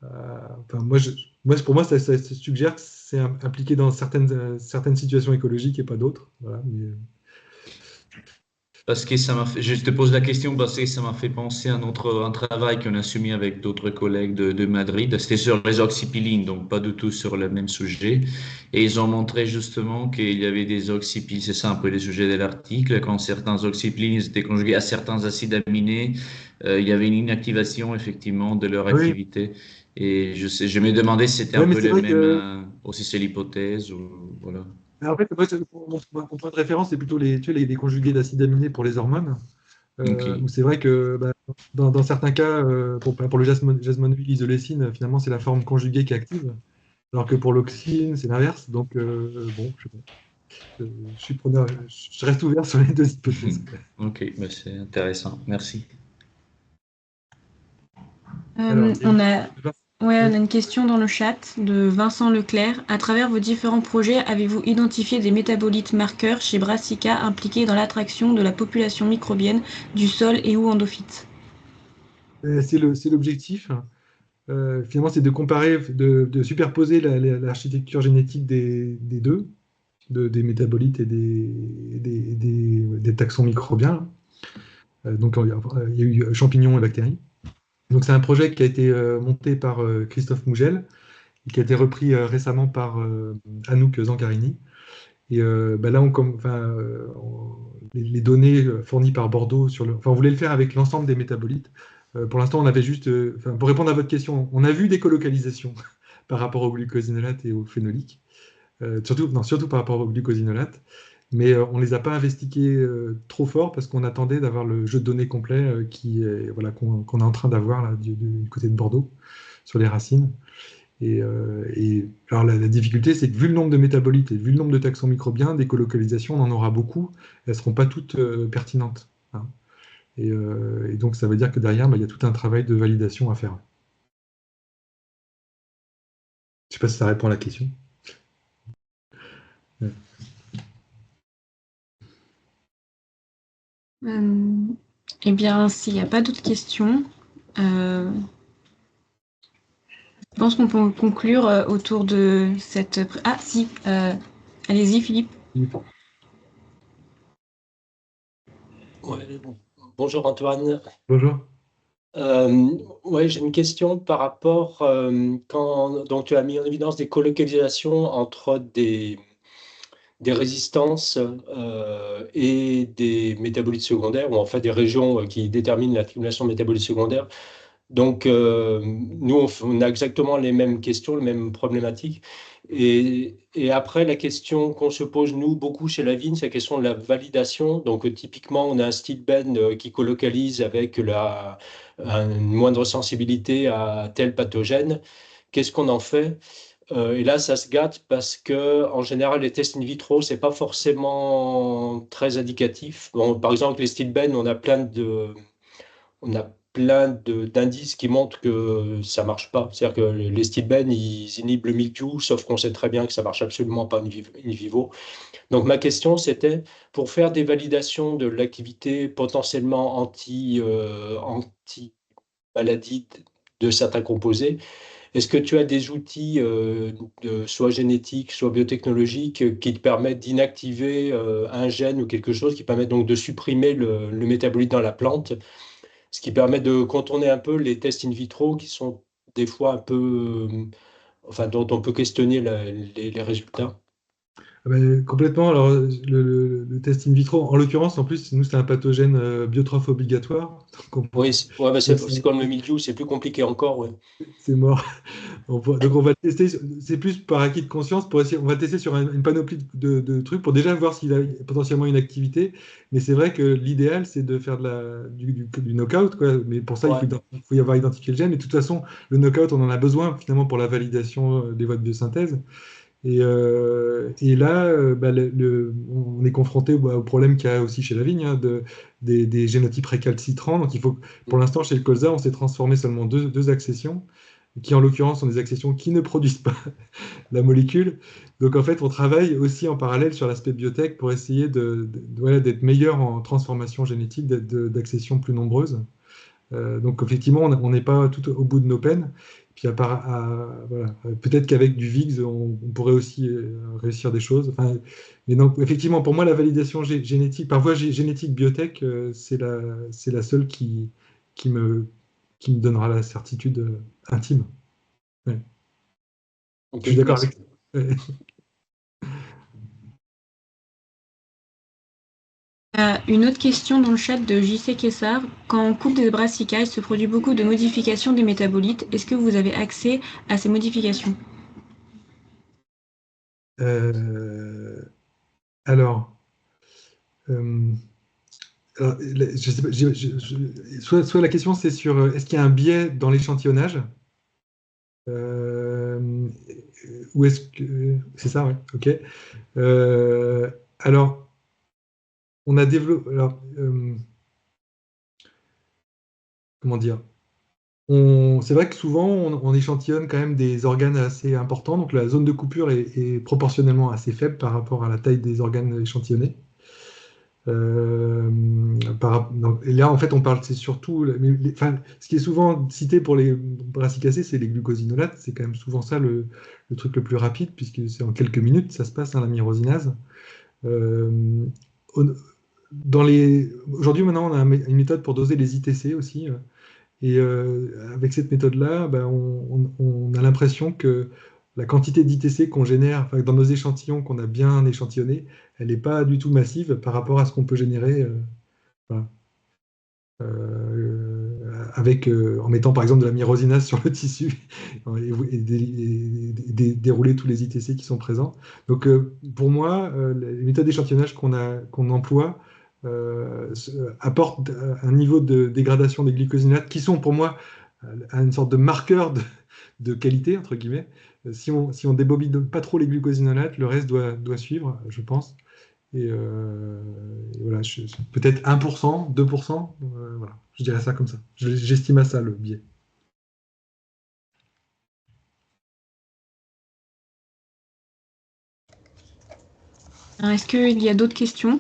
enfin, pour moi, ça suggère que c'est impliqué dans certaines situations écologiques et pas d'autres. Voilà, Parce que je te pose la question parce que ça m'a fait penser à un travail qu'on a soumis avec d'autres collègues de Madrid. C'était sur les oxypilines, donc pas du tout sur le même sujet. Et ils ont montré justement qu'il y avait des oxypilines, c'est ça un peu le sujet de l'article, quand certains oxypilines étaient conjugués à certains acides aminés, il y avait une inactivation effectivement de leur oui, activité. Et je me demandais si c'était un ouais, mais peu c'est les vrai mêmes, que aussi c'est l'hypothèse ou voilà. en fait, moi, mon point de référence, c'est plutôt tu sais, les conjugués d'acides aminés pour les hormones. Ok. Où c'est vrai que dans certains cas, pour le jasmonouil, l'isolécine, finalement, c'est la forme conjuguée qui est active, alors que pour l'oxine, c'est l'inverse. Donc, bon, je sais pas. Je suis preneur, je reste ouvert sur les deux hypothèses. Ok, bah c'est intéressant. Merci. Alors, il y a On a, ouais, oui. on a une question dans le chat de Vincent Leclerc. À travers vos différents projets, avez-vous identifié des métabolites marqueurs chez Brassica impliqués dans l'attraction de la population microbienne du sol et ou endophytes? C'est l'objectif. Finalement, c'est de comparer, de superposer l'architecture génétique des deux, des métabolites et des taxons microbiens. Donc, il y a eu champignons et bactéries. Donc, c'est un projet qui a été monté par Christophe Mougel et qui a été repris récemment par Anouk Zancarini. Et là, les données fournies par Bordeaux enfin, on voulait le faire avec l'ensemble des métabolites. Pour l'instant, on avait juste, pour répondre à votre question, on a vu des colocalisations par rapport au glucosinolate et au phénolique, surtout par rapport au glucosinolate, mais on ne les a pas investigués trop fort parce qu'on attendait d'avoir le jeu de données complet voilà, qu'on est en train d'avoir là, du côté de Bordeaux sur les racines. Et alors la difficulté, c'est que vu le nombre de métabolites et vu le nombre de taxons microbiens, des colocalisations, on en aura beaucoup. Elles ne seront pas toutes pertinentes, hein. Et donc, ça veut dire que derrière, il y a tout un travail de validation à faire. Je ne sais pas si ça répond à la question. Ouais. Eh bien, s'il n'y a pas d'autres questions, je pense qu'on peut conclure autour de cette... Ah, si, allez-y, Philippe. Ouais, bonjour Antoine. Bonjour. Ouais, j'ai une question par rapport quand donc tu as mis en évidence des colocalisations entre des résistances et des métabolites secondaires, ou en fait des régions qui déterminent l'accumulation de métabolites secondaires. Donc, nous, on a exactement les mêmes questions, les mêmes problématiques. Et après, la question qu'on se pose, nous, beaucoup chez la vigne, c'est la question de la validation. Donc, typiquement, on a un stilbène qui colocalise avec une moindre sensibilité à tel pathogène. Qu'est-ce qu'on en fait? Et là, ça se gâte parce que, en général, les tests in vitro, c'est pas forcément très indicatif. Bon, par exemple, les stilbènes, on a d'indices qui montrent que ça marche pas. C'est-à-dire que les stilbènes, ils inhibent le mildiou, sauf qu'on sait très bien que ça marche absolument pas in vivo. Donc, ma question, c'était, pour faire des validations de l'activité potentiellement anti-maladie de certains composés, est-ce que tu as des outils, soit génétiques, soit biotechnologiques, qui te permettent d'inactiver un gène ou quelque chose qui permet donc de supprimer le métabolite dans la plante, ce qui permet de contourner un peu les tests in vitro qui sont des fois un peu, enfin, dont on peut questionner les résultats? Ah ben, complètement. Alors, le test in vitro, en l'occurrence, en plus, nous, c'est un pathogène biotrophe obligatoire. Donc, Oui, ouais, bah, donc, c'est comme le mildiou, c'est plus compliqué encore. Ouais. c'est mort. Donc on va tester, c'est plus par acquis de conscience pour essayer, on va tester sur une panoplie de trucs pour déjà voir s'il a potentiellement une activité. Mais c'est vrai que l'idéal, c'est de faire du knockout, quoi. Mais pour ça, Ouais. il faut y avoir identifié le gène. Mais de toute façon, le knockout, on en a besoin finalement pour la validation des voies de biosynthèse. Et là, bah, on est confronté au problème qu'il y a aussi chez la vigne, hein, des génotypes récalcitrants. Donc, pour l'instant, chez le colza, on s'est transformé seulement deux accessions, qui en l'occurrence sont des accessions qui ne produisent pas la molécule. Donc, en fait, on travaille aussi en parallèle sur l'aspect biotech pour essayer voilà, d'être meilleur en transformation génétique, d'accessions plus nombreuses. Donc effectivement, on n'est pas tout au bout de nos peines. Puis voilà, peut-être qu'avec du VIGS, on pourrait aussi réussir des choses. Enfin, mais donc effectivement, pour moi, la validation génétique, par voie génétique biotech, c'est la seule qui me, qui me donnera la certitude intime. Ouais. Ok, Je suis d'accord merci. avec ça. Une autre question dans le chat de JC Kessar. Quand on coupe des brassicas, il se produit beaucoup de modifications des métabolites. Est-ce que vous avez accès à ces modifications? Alors, euh, je sais pas, soit la question c'est sur est-ce qu'il y a un biais dans l'échantillonnage? Euh, Ou est-ce que... C'est ça, ouais, ok. Alors, on a développé... Alors, comment dire? C'est vrai que souvent, on échantillonne quand même des organes assez importants, donc la zone de coupure est proportionnellement assez faible par rapport à la taille des organes échantillonnés. Et là, en fait, on parle, c'est surtout, enfin, ce qui est souvent cité pour les brassicacées, c'est les glucosinolates. C'est quand même souvent ça le truc le plus rapide, puisque c'est en quelques minutes, ça se passe, hein, la myrosinase. Euh, on- Aujourd'hui, maintenant, on a une méthode pour doser les ITC aussi. Et avec cette méthode-là, ben, on a l'impression que la quantité d'ITC qu'on génère, enfin, dans nos échantillons qu'on a bien échantillonnés, elle n'est pas du tout massive par rapport à ce qu'on peut générer voilà. En mettant par exemple de la myrosinase sur le tissu et dérouler tous les ITC qui sont présents. Donc pour moi, les méthodes d'échantillonnage qu'on emploie apportent un niveau de dégradation des glycosinates qui sont pour moi une sorte de marqueur de qualité, entre guillemets. Si on débobine pas trop les glucosinolates, le reste doit suivre, je pense. Et voilà, peut-être 1%, 2%, voilà, je dirais ça comme ça. J'estime à ça le biais. Est-ce qu'il y a d'autres questions?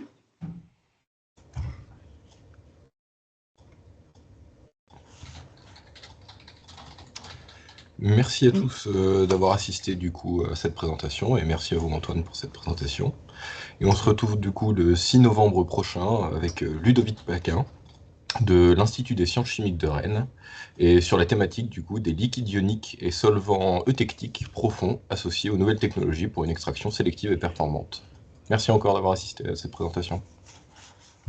Merci à tous d'avoir assisté du coup à cette présentation et merci à vous Antoine pour cette présentation. Et on se retrouve du coup le 6 novembre prochain avec Ludovic Paquin de l'Institut des sciences chimiques de Rennes et sur la thématique du coup des liquides ioniques et solvants eutectiques profonds associés aux nouvelles technologies pour une extraction sélective et performante. Merci encore d'avoir assisté à cette présentation.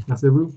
Merci à vous.